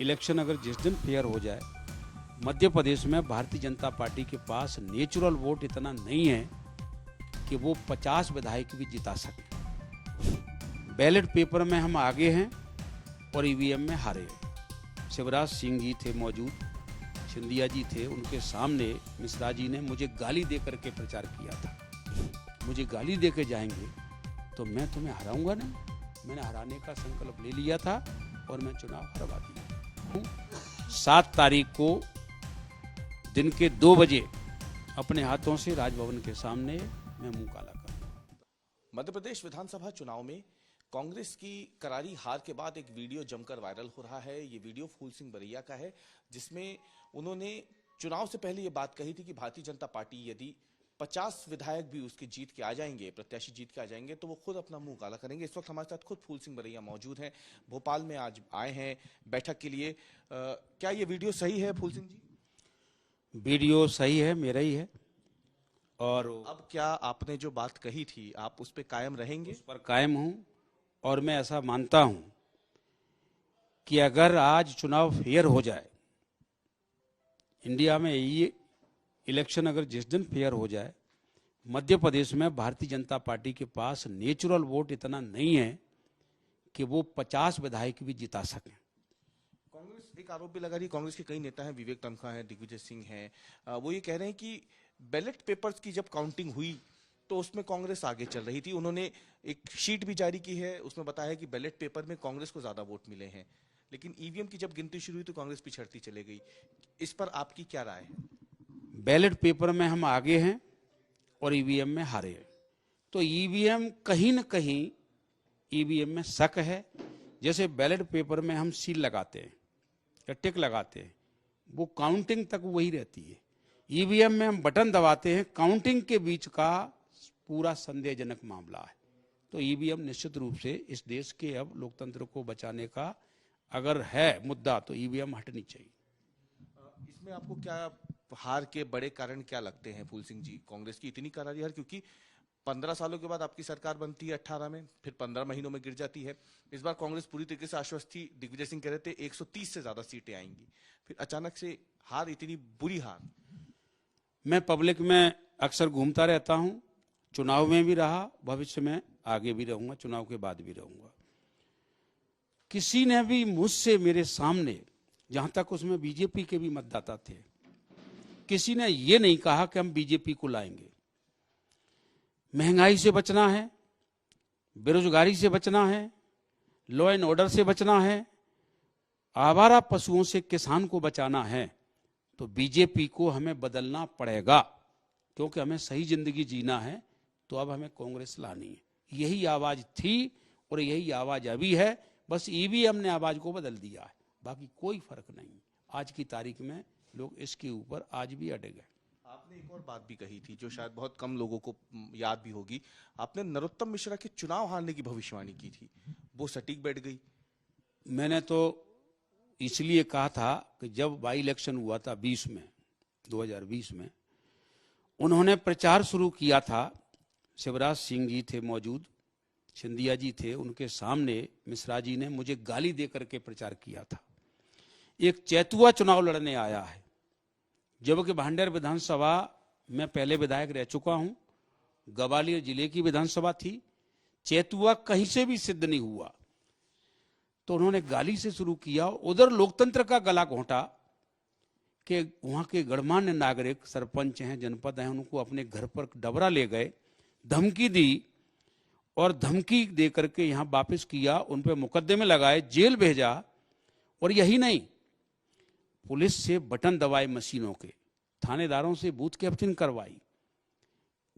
Election अगर जिस दिन फेयर हो जाए, मध्य प्रदेश में भारतीय जनता पार्टी के पास नेचुरल वोट इतना नहीं है कि वो 50 विधायक भी जिता सके। बैलेट पेपर में हम आगे हैं और ईवीएम में हारे हैं। शिवराज सिंह जी थे मौजूद, सिंधिया जी थे, उनके सामने मिश्रा जी ने मुझे गाली दे करके प्रचार किया था। मुझे गाली दे के जाएंगे तो मैं तुम्हें हराऊंगा नहीं। मैंने हराने का संकल्प ले लिया था और मैं चुनाव हरवा दिया। 7 तारीख को दिन के 2 बजे अपने हाथों से राजभवन के सामने मैं मुंह काला करूंगा। मध्य प्रदेश विधानसभा चुनाव में कांग्रेस की करारी हार के बाद एक वीडियो जमकर वायरल हो रहा है। ये वीडियो फूल सिंह बरैया का है, जिसमें उन्होंने चुनाव से पहले ये बात कही थी कि भारतीय जनता पार्टी यदि 50 विधायक भी उसकी जीत के आ जाएंगे, प्रत्याशी जीत के आ जाएंगे, तो वो खुद अपना मुंह काला करेंगे। इस वक्त हमारे साथ खुद फूल सिंह बरैया मौजूद हैं, भोपाल में आज आए हैं बैठक के लिए। क्या ये वीडियो सही है फूल सिंह जी? वीडियो सही है, मेरा ही है। और अब क्या आपने जो बात कही थी आप उस पर कायम रहेंगे? उस पर कायम हूं और मैं ऐसा मानता हूं कि अगर आज चुनाव फेयर हो जाए, इंडिया में ये इलेक्शन अगर जिस दिन फेयर हो जाए, मध्य प्रदेश में भारतीय जनता पार्टी के पास नेचुरल वोट इतना नहीं है कि वो 50 विधायक भी जिता सकें। कांग्रेस एक आरोप भी लगा रही, कांग्रेस के कई नेता हैं, विवेक तनखा हैं, दिग्विजय सिंह हैं, वो ये कह रहे हैं कि बैलेट पेपर्स की जब काउंटिंग हुई तो उसमें कांग्रेस आगे चल रही थी। उन्होंने एक शीट भी जारी की है, उसमें बताया कि बैलेट पेपर में कांग्रेस को ज्यादा वोट मिले हैं, लेकिन ईवीएम की जब गिनती शुरू हुई तो कांग्रेस पिछड़ती चले गई। इस पर आपकी क्या राय है? बैलेट पेपर में हम आगे हैं और ईवीएम में हारे हैं। तो ईवीएम कहीं न कहीं ईवीएम में शक है। जैसे बैलेट पेपर में हम सील लगाते हैं या टिक लगाते हैं, वो काउंटिंग तक वही रहती है। ईवीएम में हम बटन दबाते हैं, काउंटिंग के बीच का पूरा संदेहजनक मामला है। तो ईवीएम निश्चित रूप से इस देश के अब लोकतंत्र को बचाने का अगर है मुद्दा तो ईवीएम हटनी चाहिए। इसमें आपको क्या हार के बड़े कारण क्या लगते हैं फूल सिंह जी? कांग्रेस की इतनी करारी हार, क्योंकि 15 सालों के बाद आपकी सरकार बनती है 18 में, फिर 15 महीनों में गिर जाती है। इस बार कांग्रेस पूरी तरीके से आश्वस्त थी, दिग्विजय सिंह कह रहे थे 130 से ज्यादा सीटें आएंगी, फिर अचानक से हार, इतनी बुरी हार। मैं पब्लिक में अक्सर घूमता रहता हूं, चुनाव में भी रहा, भविष्य में आगे भी रहूंगा, चुनाव के बाद भी रहूंगा। किसी ने भी मुझसे मेरे सामने, जहां तक उसमें बीजेपी के भी मतदाता थे, किसी ने ये नहीं कहा कि हम बीजेपी को लाएंगे। महंगाई से बचना है, बेरोजगारी से बचना है, लॉ एंड ऑर्डर से बचना है, आवारा पशुओं से किसान को बचाना है, तो बीजेपी को हमें बदलना पड़ेगा, क्योंकि हमें सही जिंदगी जीना है। तो अब हमें कांग्रेस लानी है। यही आवाज थी और यही आवाज अभी है। बस ईवीएम ने आवाज को बदल दिया है, बाकी कोई फर्क नहीं। आज की तारीख में लोग इसके ऊपर आज भी अड़े गए। आपने एक और बात भी कही थी जो शायद बहुत कम लोगों को याद भी होगी। आपने नरोत्तम मिश्रा के चुनाव हारने की भविष्यवाणी की थी, वो सटीक बैठ गई। मैंने तो इसलिए कहा था कि जब बाई इलेक्शन हुआ था 2020 में उन्होंने प्रचार शुरू किया था, शिवराज सिंह जी थे मौजूद, सिंधिया जी थे, उनके सामने मिश्रा जी ने मुझे गाली दे करके प्रचार किया था। एक चैतुआ चुनाव लड़ने आया है, जबकि भांडेर विधानसभा में पहले विधायक रह चुका हूं, ग्वालियर जिले की विधानसभा थी, चैतुआ कहीं से भी सिद्ध नहीं हुआ। तो उन्होंने गाली से शुरू किया, उधर लोकतंत्र का गला घोंटा कि वहां के गणमान्य नागरिक, सरपंच हैं, जनपद हैं, उनको अपने घर पर डबरा ले गए, धमकी दी और धमकी दे करके यहां वापस किया, उन पे मुकदमे लगाए, जेल भेजा। और यही नहीं, पुलिस से बटन दबाए मशीनों के, थानेदारों से बूथ कैप्चरिंग करवाई।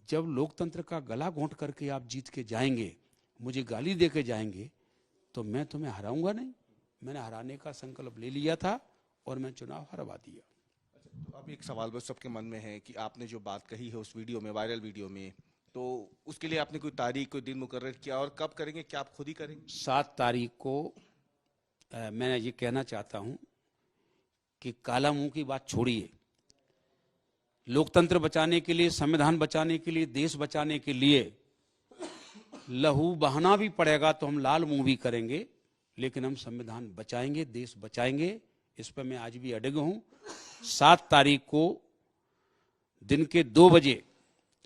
जब लोकतंत्र का गला घोंट करके आप जीत के जाएंगे, मुझे गाली दे के जाएंगे, तो मैं तुम्हें हराऊंगा नहीं। मैंने हराने का संकल्प ले लिया था और मैं चुनाव हरवा दिया। अच्छा, तो अब एक सवाल बस सबके मन में है कि आपने जो बात कही है उस वीडियो में, वायरल वीडियो में, तो उसके लिए आपने कोई तारीख, कोई दिन मुकर्रर किया और कब करेंगे? क्या आप खुद ही करेंगे? 7 तारीख को मैं ये कहना चाहता हूं कि काला मुंह की बात छोड़िए। लोकतंत्र बचाने के लिए, संविधान बचाने के लिए, देश बचाने के लिए लहू बहाना भी पड़ेगा तो हम लाल मुंह भी करेंगे, लेकिन हम संविधान बचाएंगे, देश बचाएंगे। इस पर मैं आज भी अडिग हूं। 7 तारीख को दिन के 2 बजे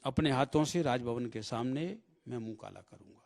अपने हाथों से राजभवन के सामने मैं मुंह काला करूंगा।